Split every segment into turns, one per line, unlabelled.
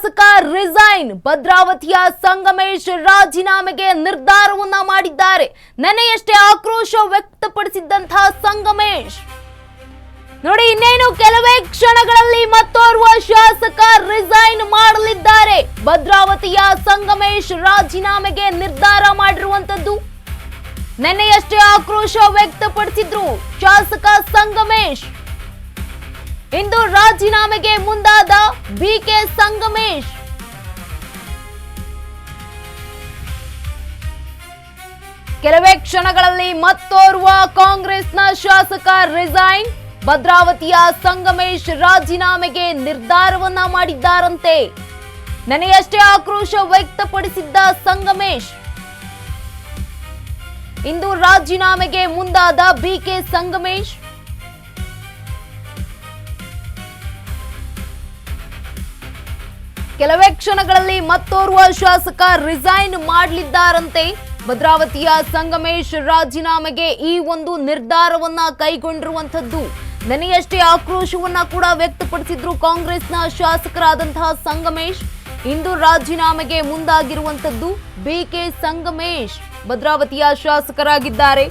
ಶಾಸಕ ರಿಸೈನ್. ಭದ್ರಾವತಿಯ ಸಂಗಮೇಶ್ ರಾಜೀನಾಮೆಗೆ ನಿರ್ಧಾರವನ್ನ ಮಾಡಿದ್ದಾರೆ. ನೆನೆಯಷ್ಟೇ ಆಕ್ರೋಶ ವ್ಯಕ್ತಪಡಿಸಿದ್ದಂತಹ ಸಂಗಮೇಶ್ ನೋಡಿ, ಇನ್ನೇನು ಕೆಲವೇ ಕ್ಷಣಗಳಲ್ಲಿ ಮತ್ತೋರ್ವ ಶಾಸಕ ರಿಸೈನ್ ಮಾಡಲಿದ್ದಾರೆ. ಭದ್ರಾವತಿಯ ಸಂಗಮೇಶ್ ರಾಜೀನಾಮೆಗೆ ನಿರ್ಧಾರ ಮಾಡಿರುವಂತದ್ದು. ನೆನೆಯಷ್ಟೇ ಆಕ್ರೋಶ ವ್ಯಕ್ತಪಡಿಸಿದ್ರು ಶಾಸಕ ಸಂಗಮೇಶ್. ಇಂದು ರಾಜೀನಾಮೆಗೆ ಮುಂದಾದ ಬಿಕೆ ಸಂಗಮೇಶ್. ಕೆಲವೇ ಕ್ಷಣಗಳಲ್ಲಿ ಮತ್ತೋರ್ವ ಕಾಂಗ್ರೆಸ್ನ ಶಾಸಕ ರಿಸೈನ್. ಭದ್ರಾವತಿಯ ಸಂಗಮೇಶ್ ರಾಜೀನಾಮೆಗೆ ನಿರ್ಧಾರವನ್ನ ಮಾಡಿದ್ದಾರಂತೆ. ನೆನೆಯಷ್ಟೇ ಆಕ್ರೋಶ ವ್ಯಕ್ತಪಡಿಸಿದ್ದ ಸಂಗಮೇಶ್ ಇಂದು ರಾಜೀನಾಮೆಗೆ ಮುಂದಾದ ಬಿಕೆ ಸಂಗಮೇಶ್. ಕೆಲವೇ ಕ್ಷಣಗಳಲ್ಲಿ ಮತ್ತೋರ್ವ ಶಾಸಕ ರಿಸೈನ್ ಮಾಡಲಿದ್ದಾರಂತೆ. ಭದ್ರಾವತಿಯ ಸಂಗಮೇಶ್ ರಾಜೀನಾಮೆಗೆ ಈ ಒಂದು ನಿರ್ಧಾರವನ್ನ ಕೈಗೊಂಡಿರುವಂತದ್ದು. ನೆನೆಯಷ್ಟೇ ಆಕ್ರೋಶವನ್ನ ಕೂಡ ವ್ಯಕ್ತಪಡಿಸಿದ್ರು ಕಾಂಗ್ರೆಸ್ನ ಶಾಸಕರಾದಂತಹ ಸಂಗಮೇಶ್. ಇಂದು ರಾಜೀನಾಮೆಗೆ ಮುಂದಾಗಿರುವಂತದ್ದು ಬಿಕೆ ಸಂಗಮೇಶ್ ಭದ್ರಾವತಿಯ ಶಾಸಕರಾಗಿದ್ದಾರೆ.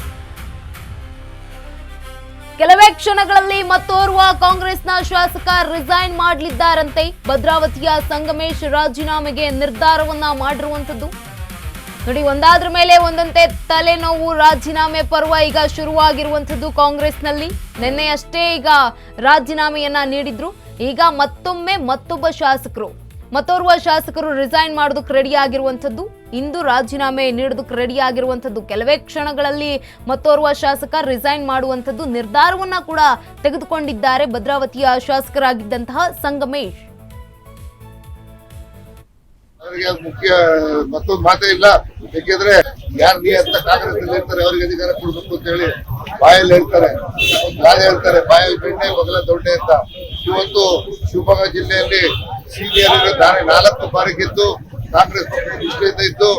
ಕೆಲವೇ ಕ್ಷಣಗಳಲ್ಲಿ ಮತ್ತೋರ್ವ ಕಾಂಗ್ರೆಸ್ನ ಶಾಸಕ ರಿಸೈನ್ ಮಾಡಲಿದ್ದಾರಂತೆ. ಭದ್ರಾವತಿಯ ಸಂಗಮೇಶ್ ರಾಜೀನಾಮೆಗೆ ನಿರ್ಧಾರವನ್ನ ಮಾಡಿರುವಂತದ್ದು. ನೋಡಿ, ಒಂದಾದ್ರ ಮೇಲೆ ಒಂದಂತೆ ತಲೆನೋವು. ರಾಜೀನಾಮೆ ಪರ್ವ ಈಗ ಶುರುವಾಗಿರುವಂತದ್ದು ಕಾಂಗ್ರೆಸ್ನಲ್ಲಿ. ನಿನ್ನೆಯಷ್ಟೇ ಈಗ ರಾಜೀನಾಮೆಯನ್ನ ನೀಡಿದ್ರು. ಈಗ ಮತ್ತೋರ್ವ ಶಾಸಕರು ರಿಸೈನ್ ಮಾಡೋದಕ್ಕೆ ರೆಡಿ ಆಗಿರುವಂತದ್ದು. ಇಂದು ರಾಜೀನಾಮೆ ನೀಡೋದಕ್ಕೆ ರೆಡಿ ಆಗಿರುವಂತದ್ದು. ಕೆಲವೇ ಕ್ಷಣಗಳಲ್ಲಿ ಮತ್ತೋರ್ವ ಶಾಸಕ ರಿಸೈನ್ ಮಾಡುವಂತದ್ದು ನಿರ್ಧಾರವನ್ನ ಕೂಡ ತೆಗೆದುಕೊಂಡಿದ್ದಾರೆ ಭದ್ರಾವತಿಯ ಶಾಸಕರಾಗಿದ್ದಂತಹ ಸಂಗಮೇಶ್.
ಮುಖ್ಯ ಮತ್ತೊಂದು ಮಾತೇ ಇಲ್ಲ. ಯಾಕೆಂದ್ರೆ ಯಾರು ನೀ ಅಂತ ಕಾಂಗ್ರೆಸ್ ಹೇಳ್ತಾರೆ, ಅವ್ರಿಗೆ ಅಧಿಕಾರ ಕೊಡ್ಬೇಕು ಅಂತ ಹೇಳಿ ಬಾಯಲ್ಲಿ ಹೇಳ್ತಾರೆ, ಗಾಳಿ ಹೇಳ್ತಾರೆ, ಬಾಯಲ್ಲಿ ಬೆಣ್ಣೆ ಮೊದಲ ದೊಡ್ಡೆ ಅಂತ. ಇವತ್ತು ಶಿವಮೊಗ್ಗ ಜಿಲ್ಲೆಯಲ್ಲಿ ಸೀನಿಯರ್ 4 ಬಾರಿ ಗೆದ್ದು ಕಾಂಗ್ರೆಸ್ ದೃಷ್ಟಿಯಿಂದ ಇದ್ದು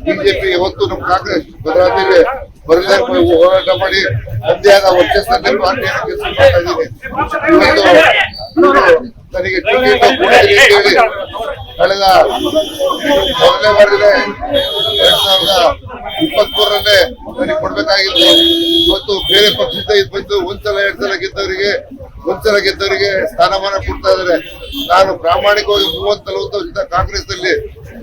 ಬಿಜೆಪಿ ಇವತ್ತು ನಮ್ಮ ಕಾಂಗ್ರೆಸ್ ಭದ್ರಾವತಿಗೆ ಬರಲೇ ಹೋರಾಟ ಮಾಡಿ ಒಂದೇ ಆದ ವರ್ಚಸ್ಸಲ್ಲಿ ಪಾರ್ಟಿಯನ್ನು ಕೆಲಸ ಮಾಡ್ತಾ ಇದ್ದೀನಿ. ಇವತ್ತು ನನಗೆ ಟಿಕೆಟ್ ಹೇಳಿ ಕಳೆದ ಮೊದಲನೇ ಬಾರಿಗೆ 2023 ನನಗೆ ಕೊಡ್ಬೇಕಾಗಿತ್ತು. ಇವತ್ತು ಬೇರೆ ಪಕ್ಷದಿಂದ ಇದು ಬಂದು ಒಂದ್ಸಲ 2 ಸಲ ಗೆದ್ದವರಿಗೆ ಸ್ಥಾನಮಾನ ಕೊಡ್ತಾ ಇದ್ದಾರೆ. ನಾನು ಪ್ರಾಮಾಣಿಕವಾಗಿ 30-40 ವರ್ಷದಿಂದ ಕಾಂಗ್ರೆಸ್ ನಲ್ಲಿ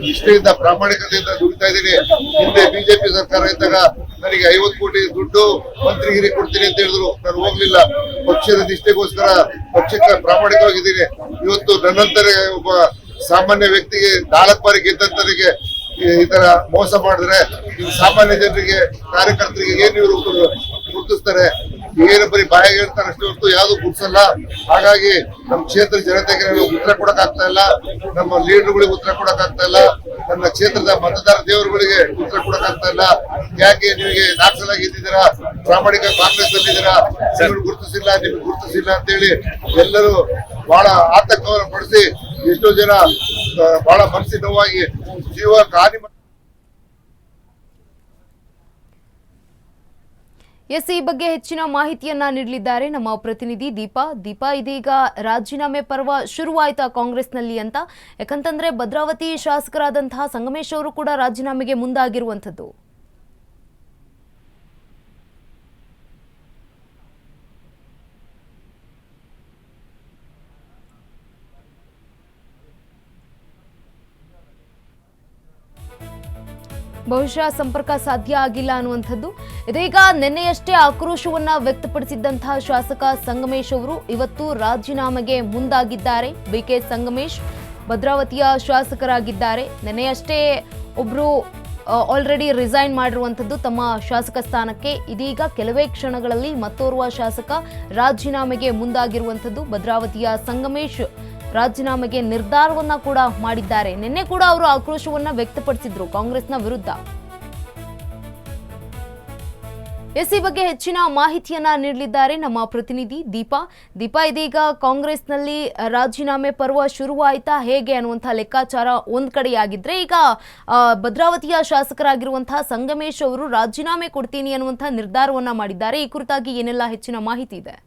ನಿಷ್ಠೆಯಿಂದ ಪ್ರಾಮಾಣಿಕತೆಯಿಂದ ದುಡಿತಾ ಇದ್ದೀನಿ. ಹಿಂದೆ ಬಿಜೆಪಿ ಸರ್ಕಾರ ಇದ್ದಾಗ ನನಗೆ 50 ಕೋಟಿ ದುಡ್ಡು ಮಂತ್ರಿಗಿರಿ ಕೊಡ್ತೀನಿ ಅಂತ ಹೇಳಿದ್ರು. ನಾನು ಹೋಗ್ಲಿಲ್ಲ. ಪಕ್ಷದ ನಿಷ್ಠೆಗೋಸ್ಕರ ಪಕ್ಷಕ್ಕೆ ಪ್ರಾಮಾಣಿಕವಾಗಿದ್ದೀನಿ. ಇವತ್ತು ನನ್ನಂತರ ಒಬ್ಬ ಸಾಮಾನ್ಯ ವ್ಯಕ್ತಿಗೆ 4 ಬಾರಿ ಗೆದ್ದಂತರಿಗೆ ಈ ತರ ಮೋಸ ಮಾಡಿದ್ರೆ ಸಾಮಾನ್ಯ ಜನರಿಗೆ, ಕಾರ್ಯಕರ್ತರಿಗೆ ಏನ್ ಇವರು ಗುರುತಿಸ್ತಾರೆ? ಏನು ಬರೀ ಬಾಯಿಗೆ ಹೇಳ್ತಾರೆ ಅಷ್ಟೇ ಹೊರತು ಯಾವ್ದು ಗುರ್ಸಲ್ಲ. ಹಾಗಾಗಿ ನಮ್ಮ ಕ್ಷೇತ್ರ ಜನತೆಗೆ ಉತ್ತರ ಕೊಡಕ್ ಆಗ್ತಾ ಇಲ್ಲ, ನಮ್ಮ ಲೀಡರ್ಗಳಿಗೆ ಉತ್ತರ ಕೊಡಕ್ ಆಗ್ತಾ ಇಲ್ಲ, ನನ್ನ ಕ್ಷೇತ್ರದ ಮತದಾರ ದೇವರುಗಳಿಗೆ ಉತ್ತರ ಕೊಡಕ್ ಆಗ್ತಾ ಇಲ್ಲ. ಯಾಕೆ ನಿಮಗೆ 4 ಸಲ ಗೆದ್ದಿದ್ದೀರಾ, ಪ್ರಾಮಾಣಿಕ ಕಾಂಗ್ರೆಸ್ ಅಲ್ಲಿದ್ದೀರಾ, ನಿಮ್ಗೆ ಗುರುತಿಸಿಲ್ಲ ಅಂತ ಹೇಳಿ ಎಲ್ಲರೂ ಬಹಳ ಆತಂಕವನ್ನು ಪಡಿಸಿ ಎಷ್ಟೋ ಜನ ಬಹಳ ಮನಸ್ಸಿನ ನೋವಾಗಿ ಜೀವ ಹಾನಿ.
ಈ ಬಗ್ಗೆ ಹೆಚ್ಚಿನ ಮಾಹಿತಿಯನ್ನ ನೀಡಲಿದ್ದಾರೆ ನಮ್ಮ ಪ್ರತಿನಿಧಿ ದೀಪಾ. ಇದೀಗ ರಾಜೀನಾಮೆ ಪರ್ವ ಶುರುವಾಯ್ತಾ ಕಾಂಗ್ರೆಸ್ನಲ್ಲಿ ಅಂತ? ಯಾಕಂತಂದ್ರೆ ಭದ್ರಾವತಿ ಶಾಸಕರಾದಂತಹ ಸಂಗಮೇಶ್ ಅವರು ಕೂಡ ರಾಜೀನಾಮೆಗೆ ಮುಂದಾಗಿರುವಂತದ್ದು. ಬಹುಶಃ ಸಂಪರ್ಕ ಸಾಧ್ಯ ಆಗಿಲ್ಲ ಅನ್ನುವಂಥದ್ದು. ಇದೀಗ ನಿನ್ನೆಯಷ್ಟೇ ಆಕ್ರೋಶವನ್ನ ವ್ಯಕ್ತಪಡಿಸಿದ್ದಂತಹ ಶಾಸಕ ಸಂಗಮೇಶ್ ಅವರು ಇವತ್ತು ರಾಜೀನಾಮೆಗೆ ಮುಂದಾಗಿದ್ದಾರೆ. ಬಿಕೆ ಸಂಗಮೇಶ್ ಭದ್ರಾವತಿಯ ಶಾಸಕರಾಗಿದ್ದಾರೆ. ನಿನ್ನೆಯಷ್ಟೇ ಒಬ್ರು ಆಲ್ರೆಡಿ ರಿಸೈನ್ ಮಾಡಿರುವಂಥದ್ದು ತಮ್ಮ ಶಾಸಕ ಸ್ಥಾನಕ್ಕೆ. ಇದೀಗ ಕೆಲವೇ ಕ್ಷಣಗಳಲ್ಲಿ ಮತ್ತೋರ್ವ ಶಾಸಕ ರಾಜೀನಾಮೆಗೆ ಮುಂದಾಗಿರುವಂಥದ್ದು. ಭದ್ರಾವತಿಯ ಸಂಗಮೇಶ್ ರಾಜೀನಾಮೆಗೆ ನಿರ್ಧಾರವನ್ನ ಕೂಡ ಮಾಡಿದ್ದಾರೆ. ನಿನ್ನೆ ಕೂಡ ಅವರು ಆಕ್ರೋಶವನ್ನ ವ್ಯಕ್ತಪಡಿಸಿದ್ರು ಕಾಂಗ್ರೆಸ್ನ ವಿರುದ್ಧ. ಈ ಬಗ್ಗೆ ಹೆಚ್ಚಿನ ಮಾಹಿತಿಯನ್ನ ನೀಡಲಿದ್ದಾರೆ ನಮ್ಮ ಪ್ರತಿನಿಧಿ ದೀಪಾ. ಇದೀಗ ಕಾಂಗ್ರೆಸ್ನಲ್ಲಿ ರಾಜೀನಾಮೆ ಪರ್ವ ಶುರುವಾಯ್ತಾ ಹೇಗೆ ಅನ್ನುವಂತಹ ಲೆಕ್ಕಾಚಾರ ಒಂದ್ ಕಡೆಯಾಗಿದ್ರೆ, ಈಗ ಭದ್ರಾವತಿಯ ಶಾಸಕರಾಗಿರುವಂತಹ ಸಂಗಮೇಶ್ ಅವರು ರಾಜೀನಾಮೆ ಕೊಡ್ತೀನಿ ಅನ್ನುವಂತಹ ನಿರ್ಧಾರವನ್ನ ಮಾಡಿದ್ದಾರೆ. ಈ ಕುರಿತಾಗಿ ಏನೆಲ್ಲ ಹೆಚ್ಚಿನ ಮಾಹಿತಿ ಇದೆ?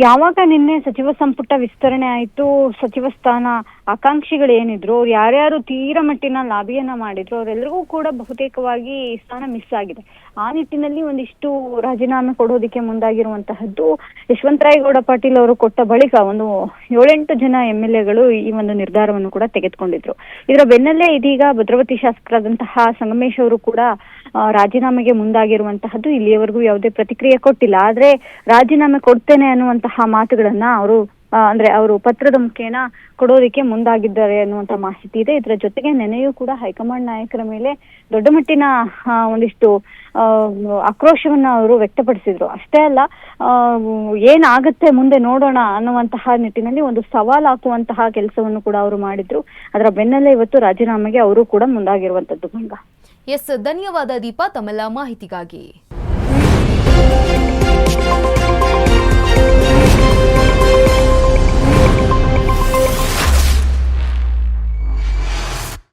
ಯಾವಾಗ ನಿನ್ನೆ ಸಚಿವ ಸಂಪುಟ ವಿಸ್ತರಣೆ ಆಯ್ತು, ಸಚಿವ ಸ್ಥಾನ ಆಕಾಂಕ್ಷಿಗಳು ಏನಿದ್ರು ಅವ್ರು ಯಾರ್ಯಾರು ತೀರ ಮಟ್ಟಿನ ಲಾಬಿಯನ್ನ ಮಾಡಿದ್ರು ಅವರೆಲ್ಲರಿಗೂ ಕೂಡ ಬಹುತೇಕವಾಗಿ ಸ್ಥಾನ ಮಿಸ್ ಆಗಿದೆ. ಆ ನಿಟ್ಟಿನಲ್ಲಿ ಒಂದಿಷ್ಟು ರಾಜೀನಾಮೆ ಕೊಡೋದಕ್ಕೆ ಮುಂದಾಗಿರುವಂತಹದ್ದು ಯಶವಂತರಾಯಗೌಡ ಪಾಟೀಲ್ ಅವರು ಕೊಟ್ಟ ಬಳಿಕ ಒಂದು 7-8 ಜನ MLAಗಳು ಈ ಒಂದು ನಿರ್ಧಾರವನ್ನು ಕೂಡ ತೆಗೆದುಕೊಂಡಿದ್ರು. ಇದರ ಬೆನ್ನಲ್ಲೇ ಇದೀಗ ಭದ್ರಾವತಿ ಶಾಸಕರಾದಂತಹ ಸಂಗಮೇಶ್ ಅವರು ಕೂಡ ರಾಜೀನಾಮೆಗೆ ಮುಂದಾಗಿರುವಂತಹದ್ದು. ಇಲ್ಲಿಯವರೆಗೂ ಯಾವುದೇ ಪ್ರತಿಕ್ರಿಯೆ ಕೊಟ್ಟಿಲ್ಲ. ಆದ್ರೆ ರಾಜೀನಾಮೆ ಕೊಡ್ತೇನೆ ಅನ್ನುವಂತಹ ಮಾತುಗಳನ್ನ ಅವರು ಪತ್ರದ ಮುಖೇನ ಕೊಡೋದಕ್ಕೆ ಮುಂದಾಗಿದ್ದಾರೆ ಅನ್ನುವಂತ ಮಾಹಿತಿ ಇದೆ. ಇದರ ಜೊತೆಗೆ ನೆನೆಯೂ ಕೂಡ ಹೈಕಮಾಂಡ್ ನಾಯಕರ ಮೇಲೆ ದೊಡ್ಡ ಮಟ್ಟಿನ ಒಂದಿಷ್ಟು ಆಕ್ರೋಶವನ್ನ ಅವರು ವ್ಯಕ್ತಪಡಿಸಿದ್ರು. ಅಷ್ಟೇ ಅಲ್ಲ, ಏನಾಗತ್ತೆ ಮುಂದೆ ನೋಡೋಣ ಅನ್ನುವಂತಹ ನಿಟ್ಟಿನಲ್ಲಿ ಒಂದು ಸವಾಲ್ ಹಾಕುವಂತಹ ಕೆಲಸವನ್ನು ಕೂಡ ಅವರು ಮಾಡಿದ್ರು. ಅದರ ಬೆನ್ನಲ್ಲೇ ಇವತ್ತು ರಾಜೀನಾಮೆಗೆ ಅವರು ಕೂಡ ಮುಂದಾಗಿರುವಂತದ್ದು. ಗಂಗಾ,
ಎಸ್, ಧನ್ಯವಾದ ದೀಪಾ ತಮ್ಮೆಲ್ಲ ಮಾಹಿತಿಗಾಗಿ.